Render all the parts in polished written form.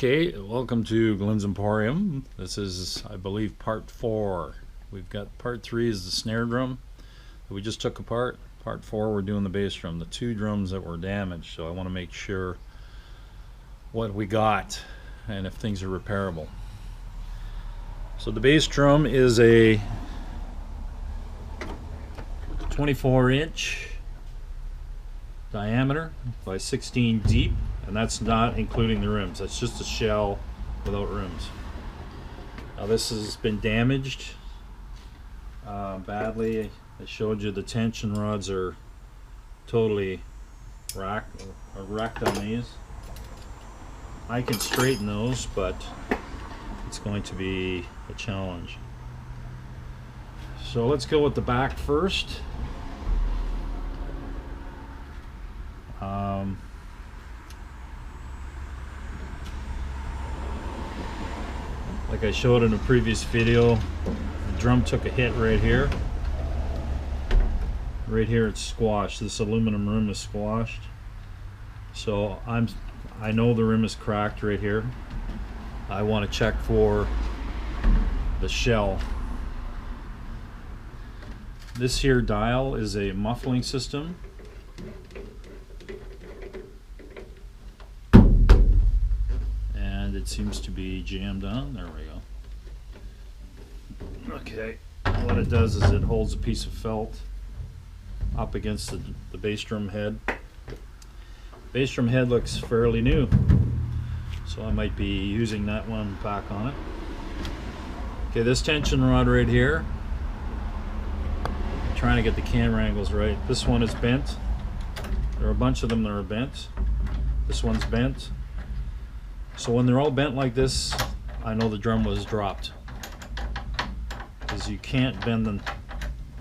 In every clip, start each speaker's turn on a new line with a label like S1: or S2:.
S1: Okay, welcome to Glen's Emporium. This is, I believe, part 4. We've got part 3 is the snare drum that we just took apart. Part 4 we're doing the bass drum, the 2 drums that were damaged, so I want to make sure what we got and if things are repairable. So the bass drum is a 24-inch diameter by 16 deep, and that's not including the rims. That's just a shell without rims. Now this has been damaged badly. I showed you the tension rods are totally wrecked on these. I can straighten those, but it's going to be a challenge. So let's go with the back first. Like I showed in a previous video, the drum took a hit right here. Right here it's squashed. This aluminum rim is squashed. So I know the rim is cracked right here. I want to check for the shell. This here dial is a muffling system. And it seems to be jammed on. There we go. Okay, what it does is it holds a piece of felt up against the bass drum head. Bass drum head looks fairly new, so I might be using that one back on it. Okay, this tension rod right here, I'm trying to get the camera angles right. This one is bent. There are a bunch of them that are bent. This one's bent. So when they're all bent like this, I know the drum was dropped, because you can't bend them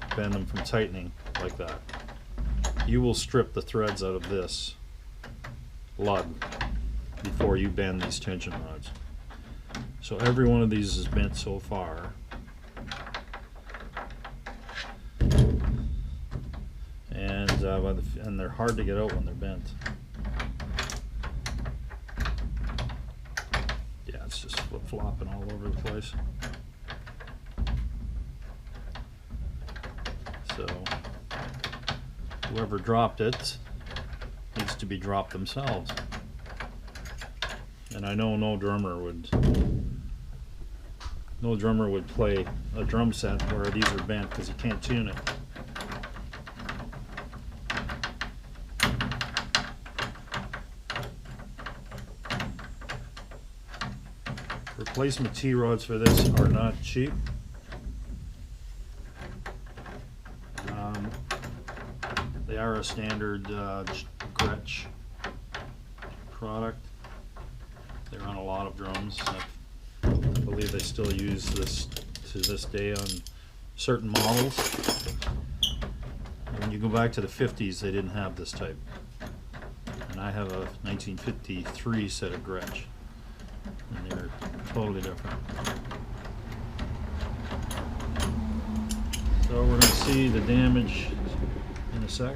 S1: from tightening like that. You will strip the threads out of this lug before you bend these tension rods. So every one of these is bent so far. And they're hard to get out when they're bent. Yeah, it's just flip-flopping all over the place. So whoever dropped it needs to be dropped themselves. And I know no drummer would play a drum set where these are bent, because you can't tune it. Replacement T-rods for this are not cheap. They are a standard Gretsch product. They're on a lot of drums. I believe they still use this to this day on certain models. And when you go back to the 50s, they didn't have this type. And I have a 1953 set of Gretsch, and they're totally different. So we're going to see the damage in a sec.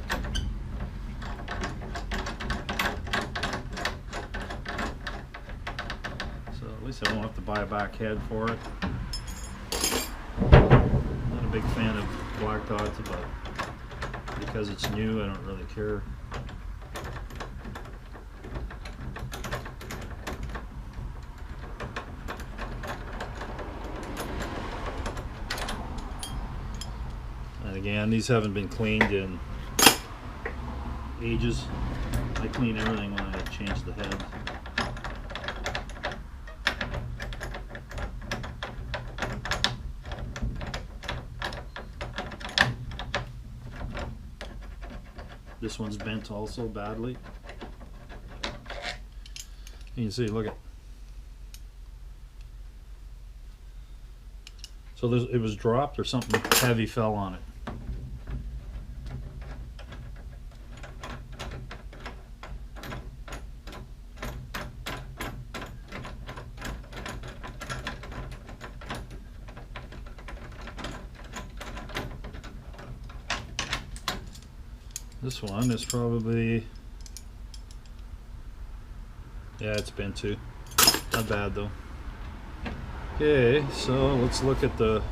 S1: So at least I won't have to buy a back head for it. Not a big fan of black dots, but because it's new, I don't really care. And again, these haven't been cleaned in ages. I clean everything when I change the head. This one's bent also badly. You can see, look at. So it was dropped, or something heavy fell on it. This one is probably, yeah, it's bent too. Not bad though. Okay, so let's look at the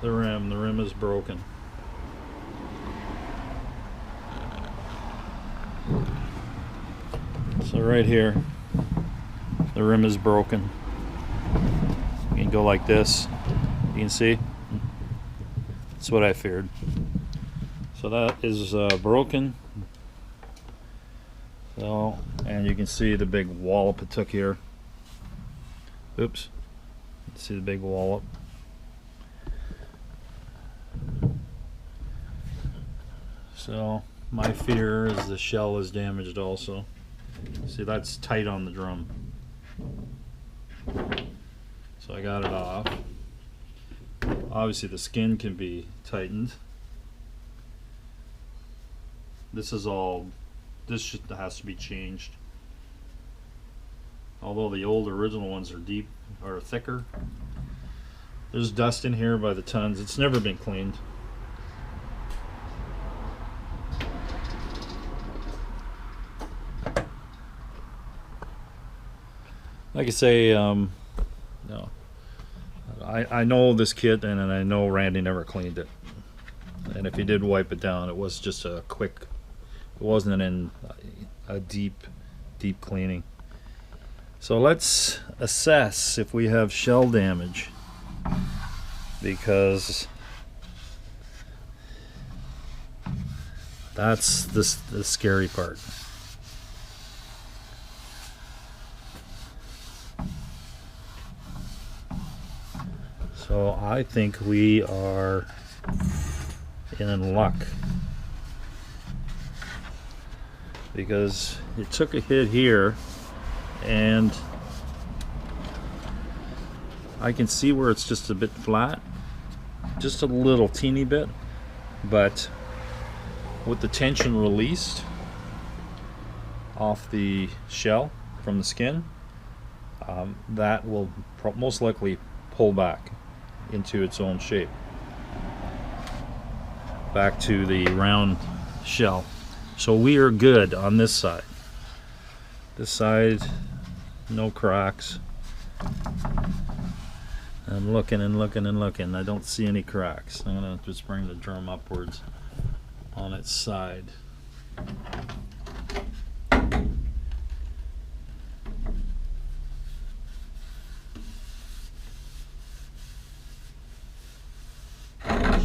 S1: rim. The rim is broken. So right here, the rim is broken. You can go like this. You can see. That's what I feared. So that is broken. So, and you can see the big wallop it took here. Oops. See the big wallop. So my fear is the shell is damaged also. See, that's tight on the drum. So I got it off. Obviously the skin can be tightened. This is all, this has to be changed. Although the old original ones are deep or thicker. There's dust in here by the tons. It's never been cleaned. Like I say, no. I know this kit, and I know Randy never cleaned it. And if he did wipe it down, it was just a quick. It wasn't in a deep cleaning. So let's assess if we have shell damage, because that's the scary part. So I think we are in luck, because it took a hit here, and I can see where it's just a bit flat, just a little teeny bit, but with the tension released off the shell from the skin, that will most likely pull back into its own shape, back to the round shell. So we are good on this side. This side, no cracks. I'm looking and looking and looking. I don't see any cracks. I'm gonna just bring the drum upwards on its side.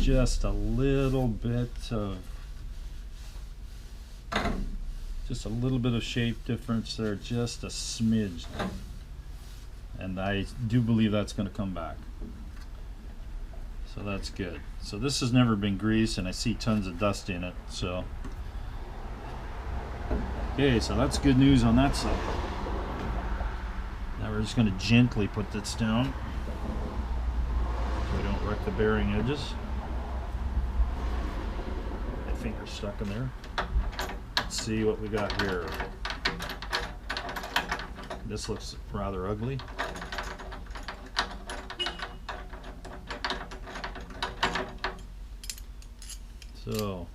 S1: Just a little bit of shape difference there, just a smidge, and I do believe that's going to come back, so that's good. So this has never been greased, and I see tons of dust in it. So okay, so that's good news on that side. Now we're just going to gently put this down so we don't wreck the bearing edges. My finger's stuck in there. Let's see what we got here. This looks rather ugly. So,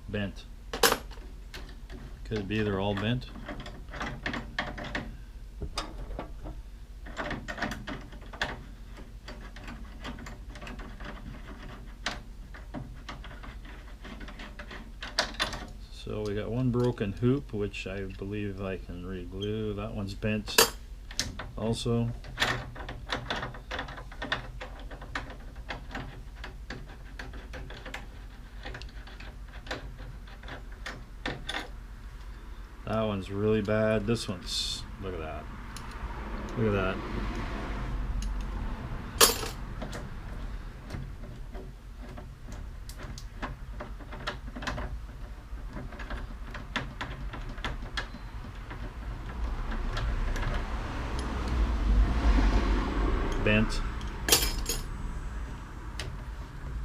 S1: bent. Could it be they're all bent? So we got one broken hoop, which I believe I can re-glue. That one's bent also. That one's really bad. This one's, look at that. Look at that. Bent.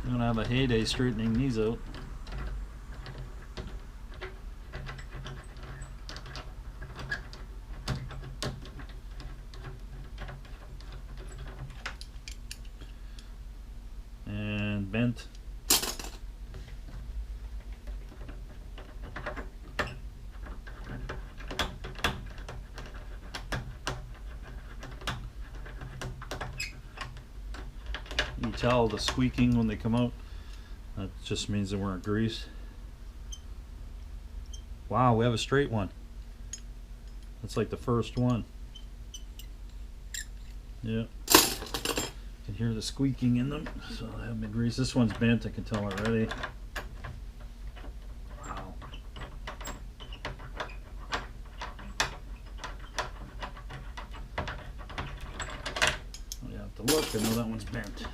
S1: I'm gonna have a heyday straightening these out. And bent. you tell the squeaking when they come out? That just means they weren't greased. Wow, we have a straight one. That's like the first one. Yeah. You can hear the squeaking in them, so they haven't been greased. This one's bent, I can tell already. Wow. You have to look, I know that one's bent.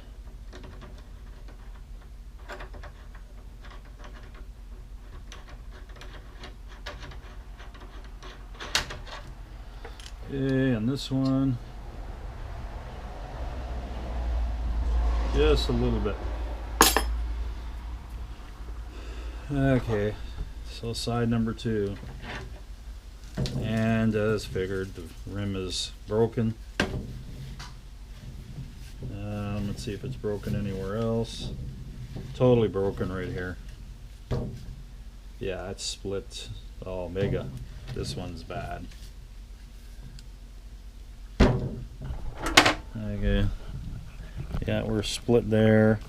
S1: Okay, and this one, just a little bit. Okay, so side number 2, and as figured, the rim is broken. Let's see if it's broken anywhere else. Totally broken right here. Yeah, it's split. Oh, mega. This one's bad. Okay. Yeah, we're split there.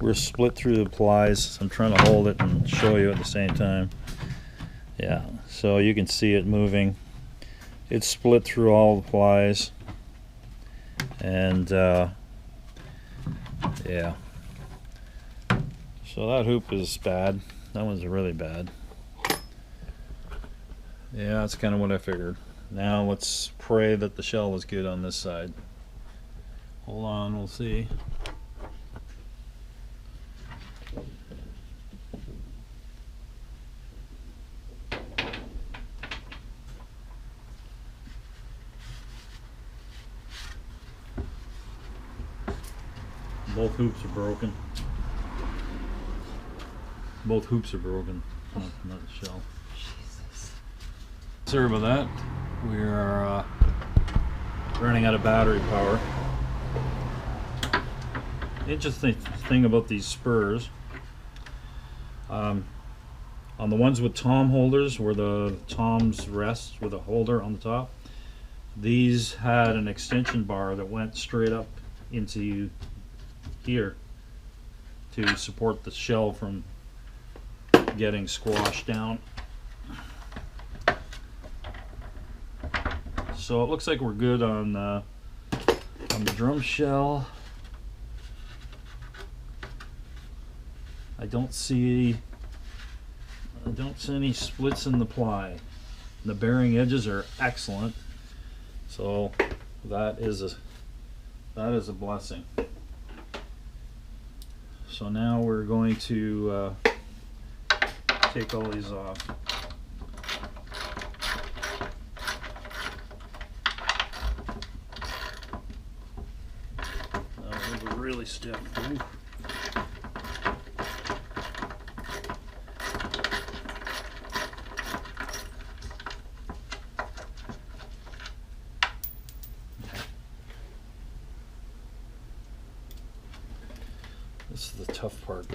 S1: We're split through the plies. I'm trying to hold it and show you at the same time. Yeah, so you can see it moving. It's split through all the plies. And yeah. So that hoop is bad. That one's really bad. Yeah, that's kind of what I figured. Now let's pray that the shell was good on this side. Hold on, we'll see. Both hoops are broken. Both hoops are broken. Not the shell. Jesus. Sorry about that. We are running out of battery power. Interesting thing about these Spurs, on the ones with tom holders, where the toms rest with a holder on the top, these had an extension bar that went straight up into here to support the shell from getting squashed down. So it looks like we're good on the drum shell. I don't see any splits in the ply. The bearing edges are excellent, so that is a blessing. So now we're going to take all these off. They're really stiff. Ooh. This is the tough part.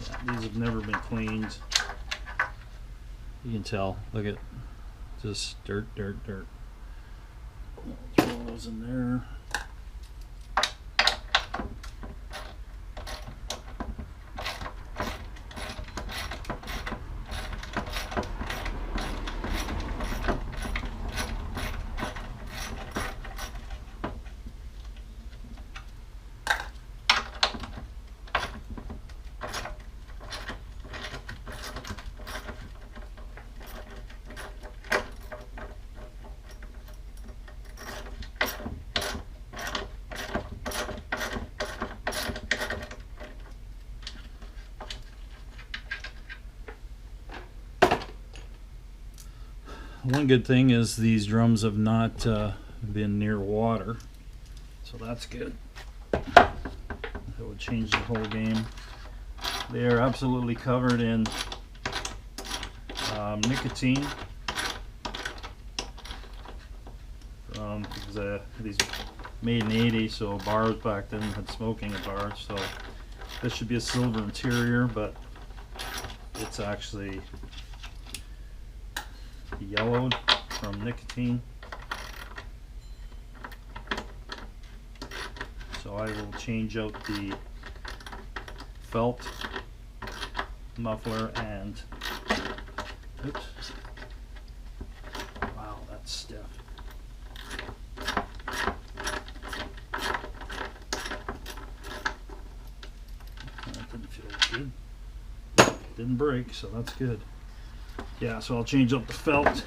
S1: Yeah, these have never been cleaned. You can tell. Look at just dirt. Throw those in there. One good thing is these drums have not been near water, so that's good. That would change the whole game. They are absolutely covered in nicotine. Because these made in '80, so bars back then had smoking at bars. So this should be a silver interior, but it's actually yellowed. from nicotine. So I will change out the felt muffler and oops. Wow, that's stiff. That didn't feel good. Didn't break, so that's good. Yeah, so I'll change up the felt,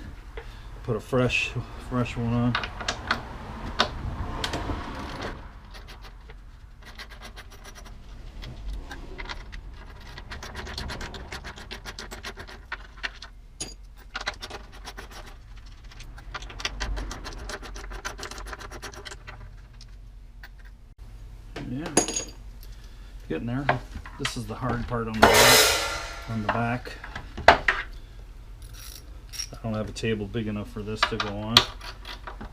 S1: put a fresh one on. Yeah, getting there. This is the hard part on the back. I don't have a table big enough for this to go on.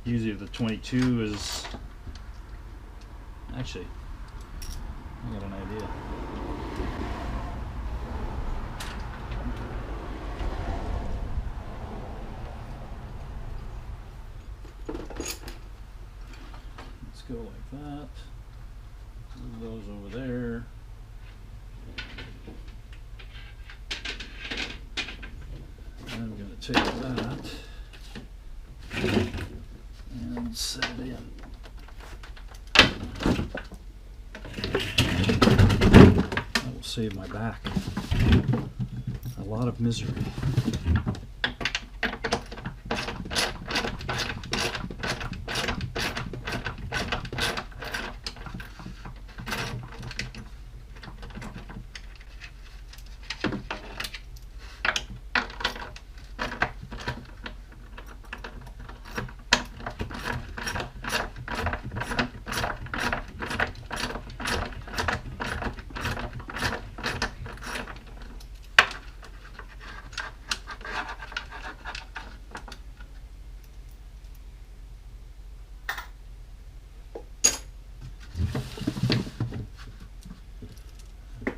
S1: Usually the 22 is actually, I got an idea. Let's go like that. Move those over there. I'm going to take that and set it in. That will save my back a lot of misery.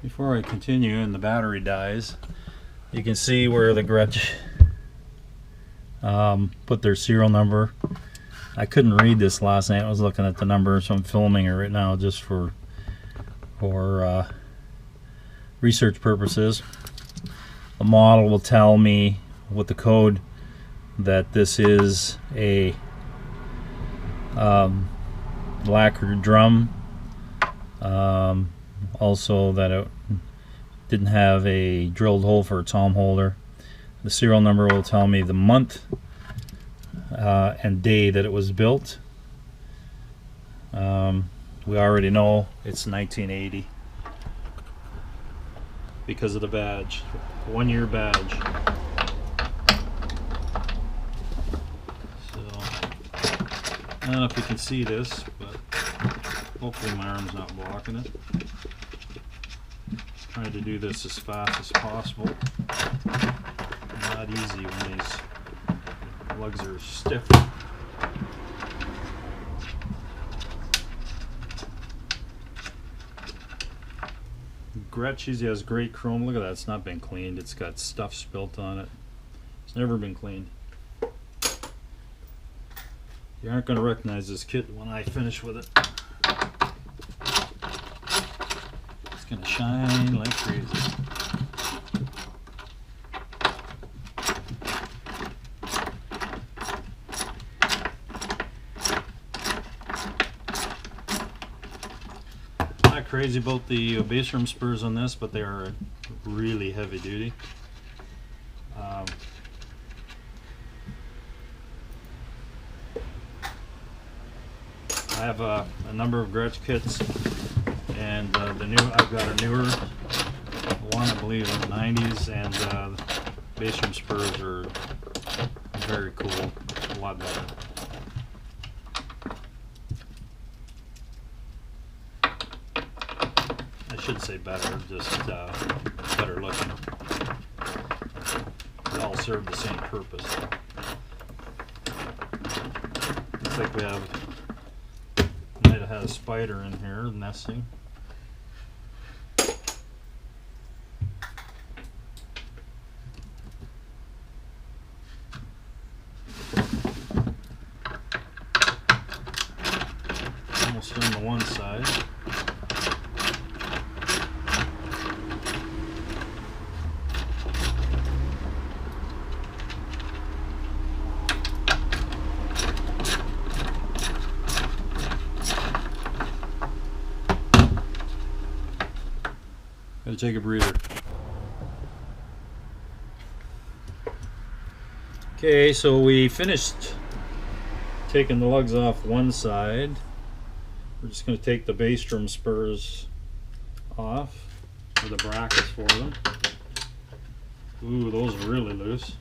S1: Before I continue and the battery dies, you can see where the Gretsch put their serial number. I couldn't read this last night. I was looking at the number, so I'm filming it right now just for research purposes. The model will tell me with the code that this is a lacquered drum. Also that it didn't have a drilled hole for a tom holder. The serial number will tell me the month and day that it was built. We already know it's 1980 because of the badge, 1 year badge. So I don't know if you can see this, but hopefully my arm's not blocking it. Trying to do this as fast as possible. Not easy when these lugs are stiff. Gretsch usually has great chrome. Look at that, it's not been cleaned. It's got stuff spilt on it. It's never been cleaned. You aren't going to recognize this kit when I finish with it. It's going to shine like crazy. Not crazy about the base rim spurs on this, but they are really heavy duty. I have a number of Gretsch kits, and I've got a newer one, I believe, in the 90s, and base rim spurs are very cool, a lot better. I should say better, just better looking. They all serve the same purpose. Looks like we have. Might have had a spider in here nesting. one side. Gotta take a breather. Okay, so we finished taking the lugs off one side. We're just going to take the base drum spurs off, or the brackets for them. Ooh, those are really loose.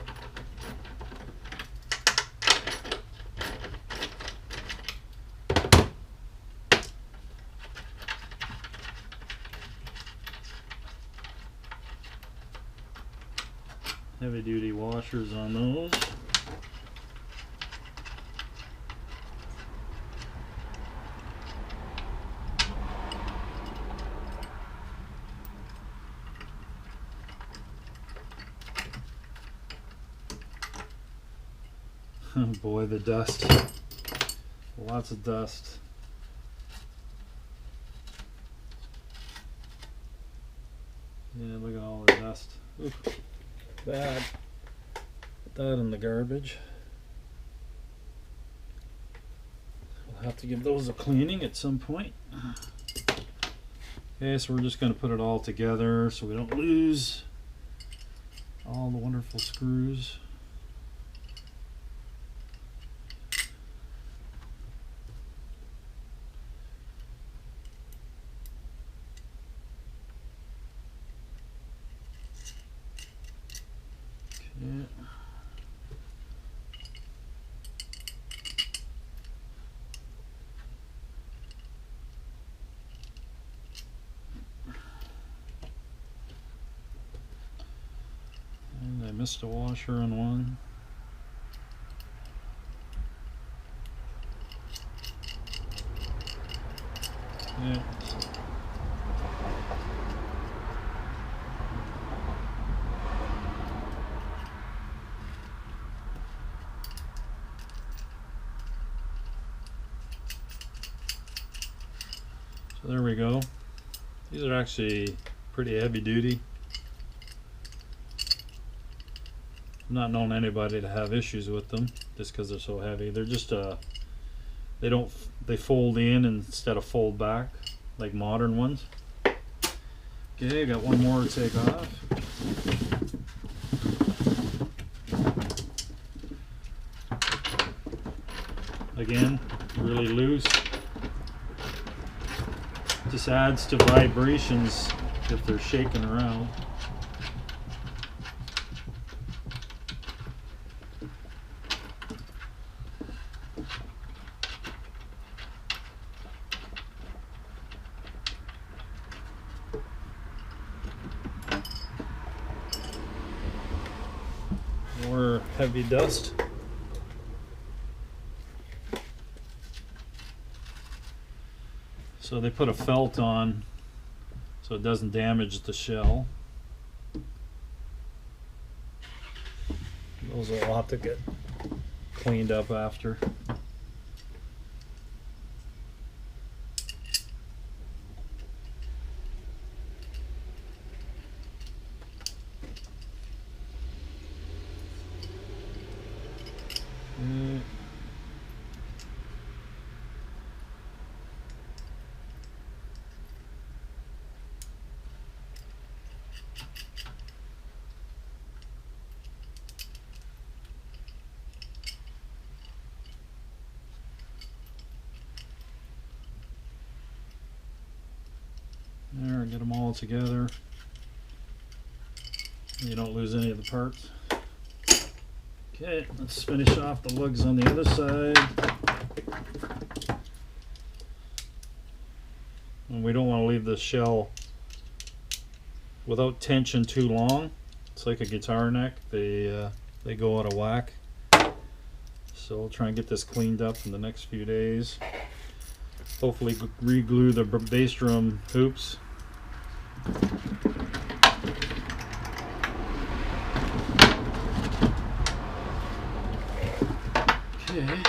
S1: Heavy duty washers on those. Oh boy, the dust. Lots of dust. Yeah, look at all the dust. Oof. Bad. Put that in the garbage. We'll have to give those a cleaning at some point. Okay, so we're just going to put it all together so we don't lose all the wonderful screws. Okay. And I missed a washer on one. Yeah. So there we go. These are actually pretty heavy duty. I've not known anybody to have issues with them just because they're so heavy. They're just they fold in instead of fold back like modern ones. Okay, I got one more to take off. Again, really loose. Just adds to vibrations if they're shaking around. More heavy dust. So they put a felt on so it doesn't damage the shell. Those will have to get cleaned up after. There, get them all together. You don't lose any of the parts. Okay, let's finish off the lugs on the other side. And we don't want to leave the shell without tension too long. It's like a guitar neck. They go out of whack. So we'll try and get this cleaned up in the next few days. Hopefully re-glue the bass drum hoops. Okay.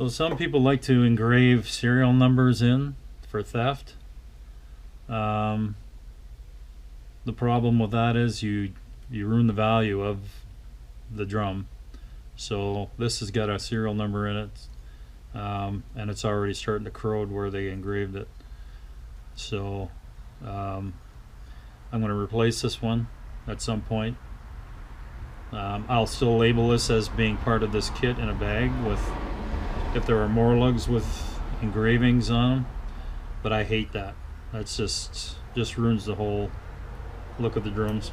S1: So some people like to engrave serial numbers in for theft. The problem with that is you ruin the value of the drum. So this has got a serial number in it, and it's already starting to corrode where they engraved it. So I'm going to replace this one at some point. I'll still label this as being part of this kit in a bag with, if there are more lugs with engravings on them, but I hate that. That's just ruins the whole look of the drums.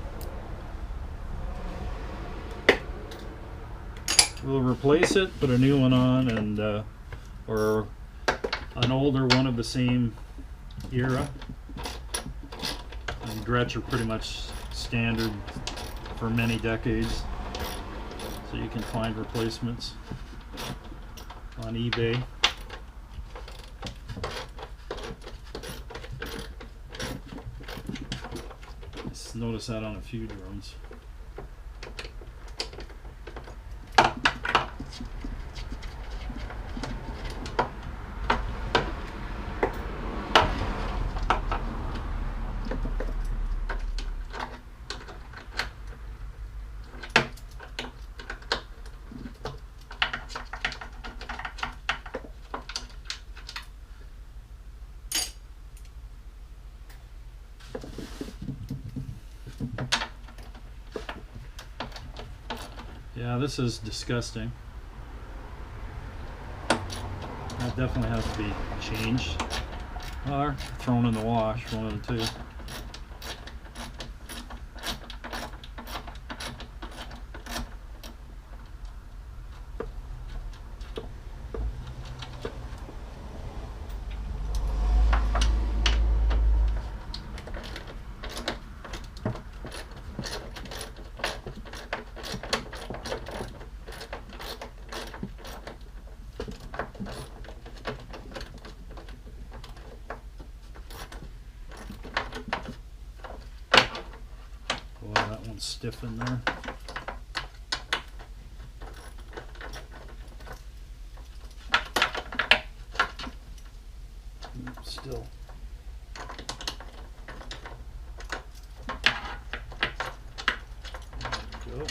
S1: We'll replace it, put a new one on, and or an older one of the same era. And Gretsch are pretty much standard for many decades, so you can find replacements on eBay. Just notice that on a few drums. Yeah, this is disgusting. That definitely has to be changed or thrown in the wash, one of the two. That one's stiff in there. Still. There we go.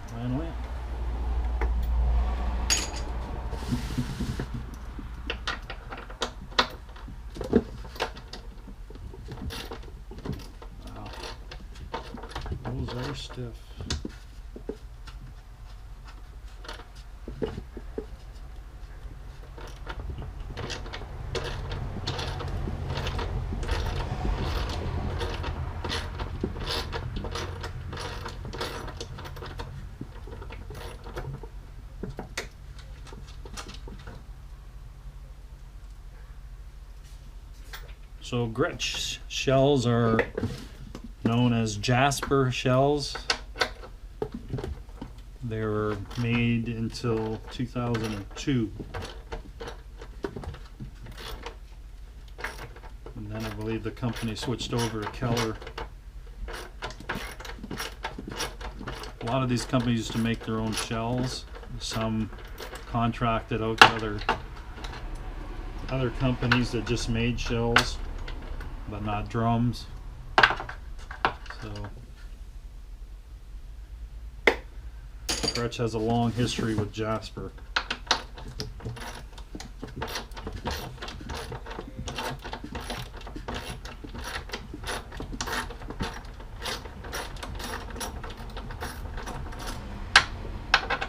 S1: Finally. Those are stiff. So Gretsch shells are known as Jasper Shells. They were made until 2002. And then I believe the company switched over to Keller. A lot of these companies used to make their own shells. Some contracted out to other companies that just made shells, but not drums. So Gretsch has a long history with Jasper.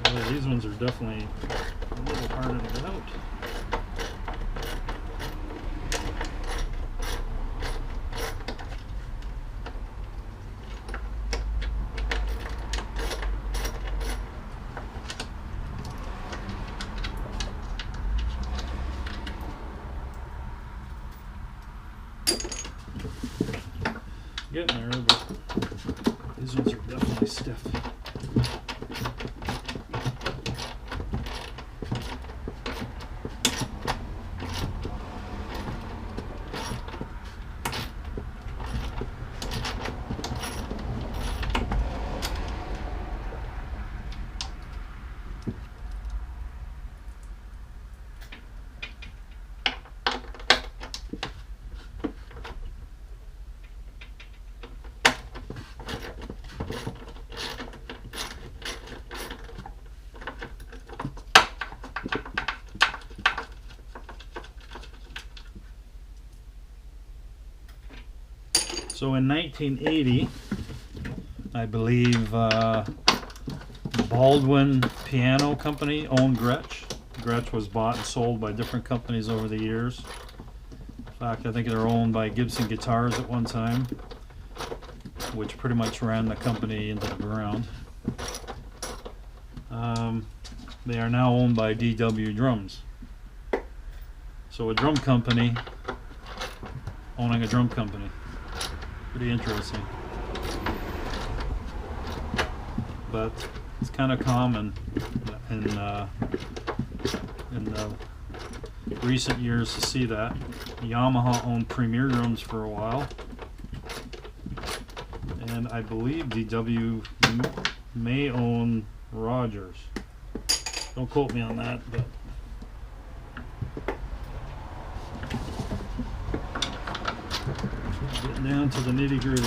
S1: Well, these ones are definitely a little harder to get out. Getting there, but these ones are definitely stiff. So in 1980, I believe Baldwin Piano Company owned Gretsch. Gretsch was bought and sold by different companies over the years. In fact, I think they're owned by Gibson Guitars at one time, which pretty much ran the company into the ground. They are now owned by DW Drums. So a drum company owning a drum company. Pretty interesting. But it's kind of common in recent years to see that. Yamaha owned Premier Drums for a while, and I believe DW may own Rogers. Don't quote me on that, but getting down to the nitty-gritty.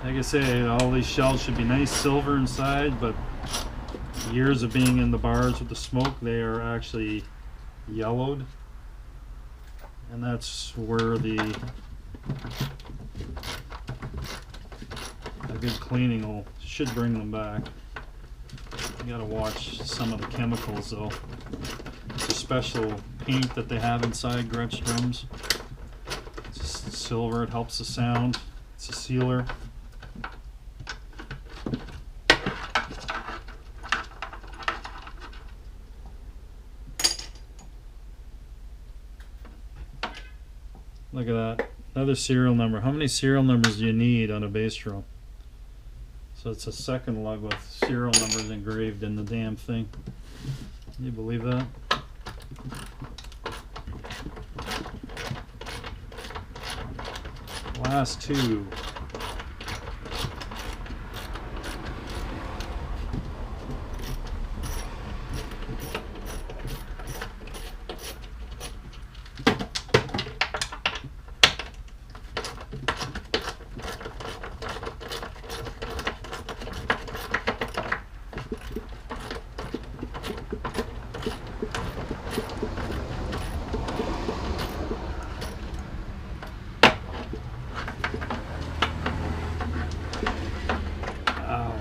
S1: Like I say, all these shells should be nice silver inside, but years of being in the bars with the smoke, they are actually yellowed, and that's where a good cleaning should bring them back. You gotta watch some of the chemicals though. It's a special paint that they have inside Gretsch drums. It's silver, it helps the sound. It's a sealer. Look at that. Another serial number. How many serial numbers do you need on a bass drum? So it's a second lug with serial numbers engraved in the damn thing. Can you believe that? Last two.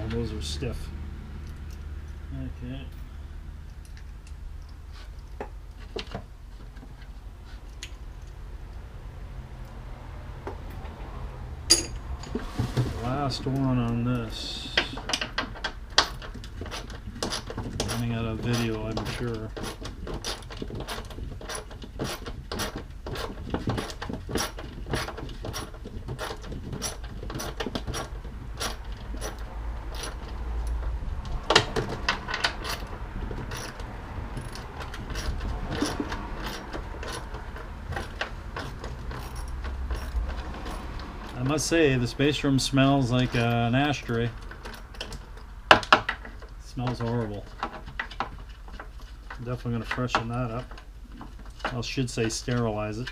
S1: Those are stiff. Okay. Last one on this. Running out of video, I'm sure. I must say, this bass drum smells like an ashtray. It smells horrible. I'm definitely going to freshen that up. I should say sterilize it.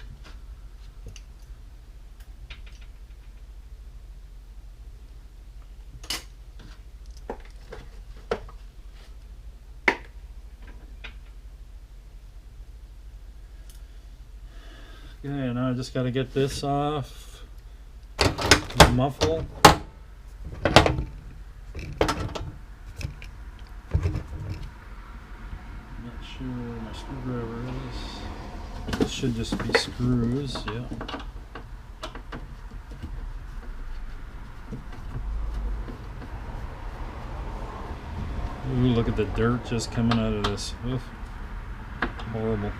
S1: Okay, now I just got to get this off. The muffle. Not sure where my screwdriver is. It should just be screws, yeah. Ooh, look at the dirt just coming out of this. Oof. Horrible.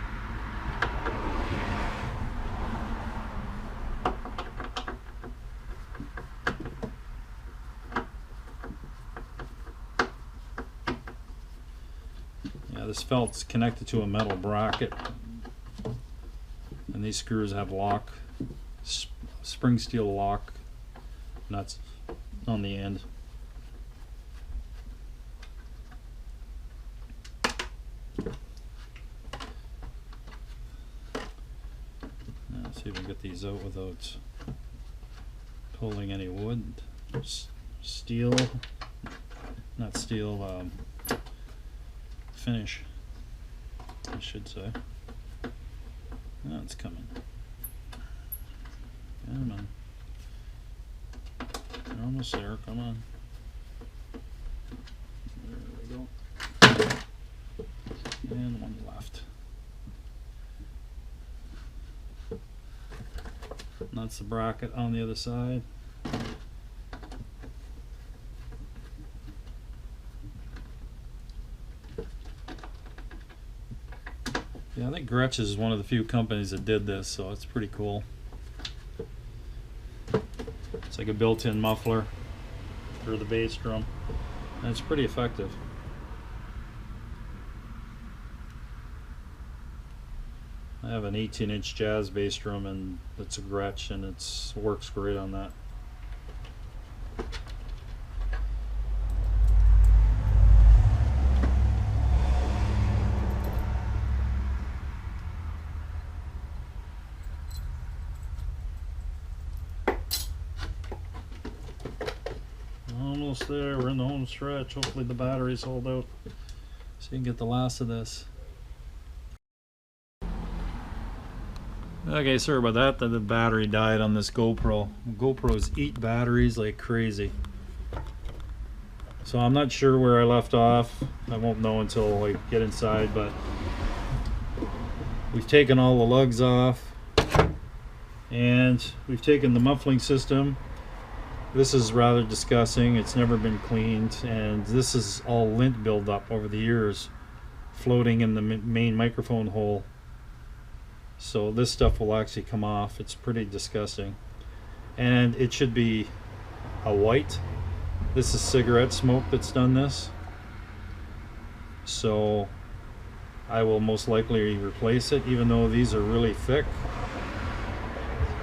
S1: This felt's connected to a metal bracket, and these screws have lock, spring steel lock nuts on the end. Now, let's see if we can get these out without pulling any wood. Steel, not steel, finish, I should say. Oh, it's coming. Come on. You're almost there. Come on. There we go. And one left. And that's the bracket on the other side. Yeah, I think Gretsch is one of the few companies that did this, so it's pretty cool. It's like a built-in muffler for the bass drum, and it's pretty effective. I have an 18-inch jazz bass drum, and it's a Gretsch, and it works great on that. Almost there, we're in the home stretch. Hopefully the batteries hold out so you can get the last of this. Okay, sorry about that. The battery died on this GoPro. GoPros eat batteries like crazy. So I'm not sure where I left off. I won't know until I get inside, but we've taken all the lugs off and we've taken the muffling system. This is rather disgusting. It's never been cleaned, and this is all lint buildup over the years floating in the main microphone hole. So this stuff will actually come off. It's pretty disgusting, and it should be a white. This is cigarette smoke that's done this, so I will most likely replace it, even though these are really thick.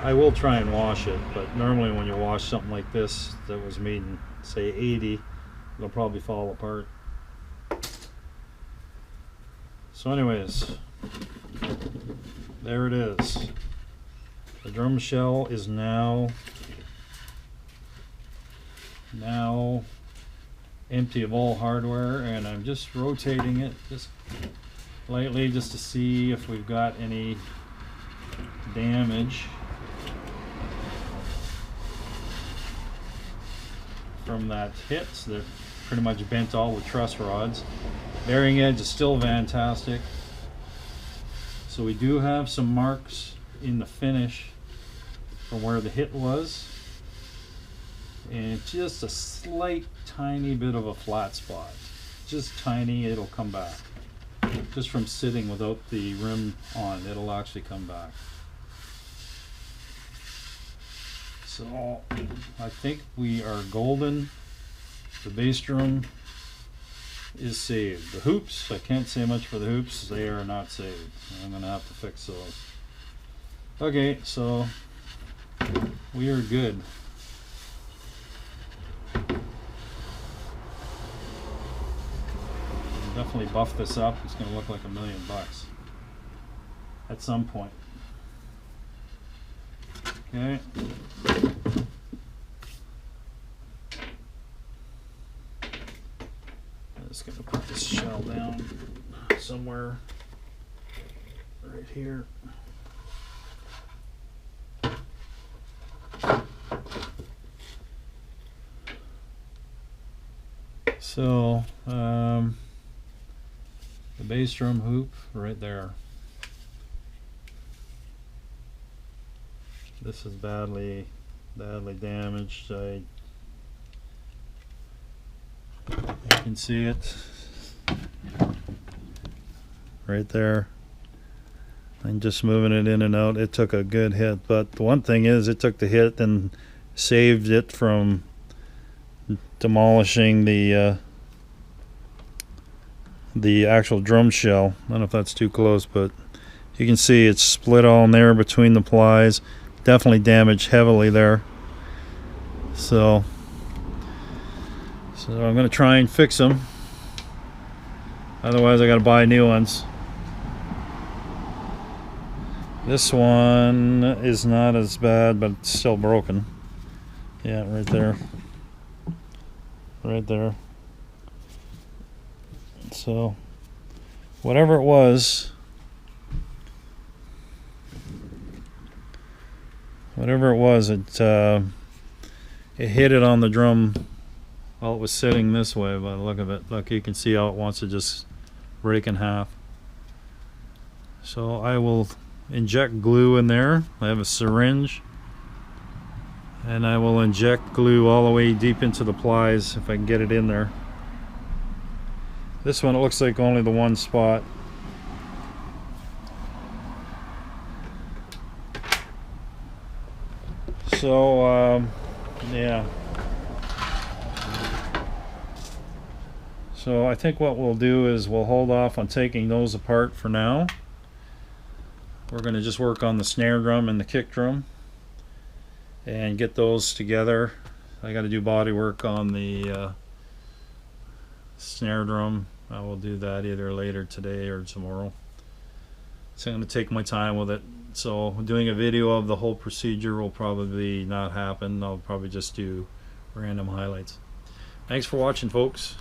S1: I will try and wash it, but normally when you wash something like this that was made in, say, 80, it'll probably fall apart. So anyways, there it is. The drum shell is now empty of all hardware, and I'm just rotating it just lightly just to see if we've got any damage from that hit. So they're pretty much bent all the truss rods. Bearing edge is still fantastic. So we do have some marks in the finish from where the hit was, and just a slight tiny bit of a flat spot, just tiny. It'll come back just from sitting without the rim on. It'll actually come back. So I think we are golden. The bass drum is saved. The hoops, I can't say much for the hoops. They are not saved. I'm gonna have to fix those. Okay, so we are good. Definitely buff this up. It's gonna look like $1 million at some point. Okay. I'm just going to put this shell down somewhere right here. So, the bass drum hoop right there. This is badly damaged. You can see it right there. I'm just moving it in and out. It took a good hit, but the one thing is it took the hit and saved it from demolishing the actual drum shell. I don't know if that's too close, but you can see it's split all in there between the plies. Definitely damaged heavily there. So I'm going to try and fix them. Otherwise I got to buy new ones. This one is not as bad, but it's still broken. Yeah, right there. Right there. So whatever it was, whatever it was, it hit it on the drum while it was sitting this way. By the look of it, look, you can see how it wants to just break in half. So I will inject glue in there. I have a syringe, and I will inject glue all the way deep into the plies if I can get it in there. This one, it looks like only the one spot. So yeah, so I think what we'll do is we'll hold off on taking those apart for now. We're going to just work on the snare drum and the kick drum and get those together. I got to do body work on the snare drum. I will do that either later today or tomorrow. So I'm going to take my time with it. So doing a video of the whole procedure will probably not happen. I'll probably just do random highlights. Thanks for watching, folks.